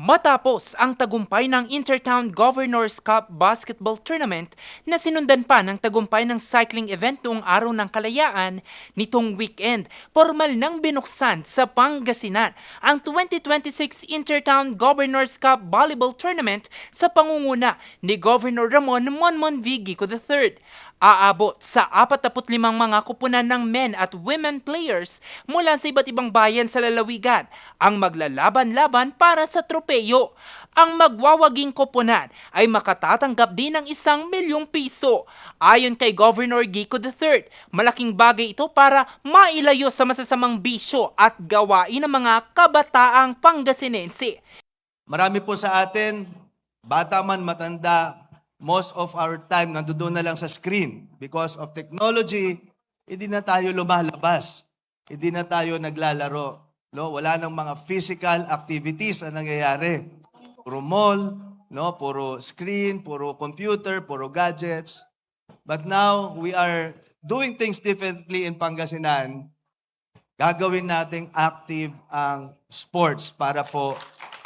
Matapos ang tagumpay ng Intertown Governors Cup Basketball Tournament na sinundan pa ng tagumpay ng cycling event noong Araw ng Kalayaan, nitong weekend, formal nang binuksan sa Pangasinan ang 2026 Intertown Governors Cup Volleyball Tournament sa pangunguna ni Governor Ramon Monmon V. Gico III. Aabot sa 45 mga kupunan ng men at women players mula sa iba't ibang bayan sa lalawigan ang maglalaban-laban para sa tropeyo. Ang magwawaging koponan ay makatatanggap din ng 1 milyong piso. Ayon kay Governor Gico III, malaking bagay ito para mailayo sa masasamang bisyo at gawain ng mga kabataang Pangasinense. Marami po sa atin, bata man matanda, most of our time nandoon na lang sa screen. Because of technology, hindi na tayo lumalabas. Hindi na tayo naglalaro. No? Wala nang mga physical activities na nangyayari. Puro mall, no? Puro screen, puro computer, puro gadgets. But now, we are doing things differently in Pangasinan. Gagawin nating active ang sports para po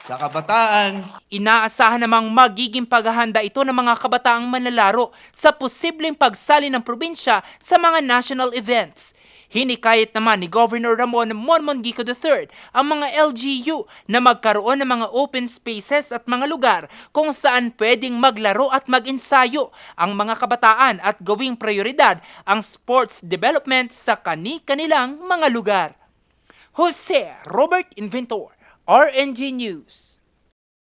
sa kabataan. Inaasahan namang magiging paghahanda ito ng mga kabataang manlalaro sa posibleng pagsali ng probinsya sa mga national events. Hinikayat naman ni Governor Ramon Monmon Gico III ang mga LGU na magkaroon ng mga open spaces at mga lugar kung saan pwedeng maglaro at mag-ensayo ang mga kabataan at gawing prioridad ang sports development sa kani-kanilang mga lugar. Jose Robert Inventor, RNG News.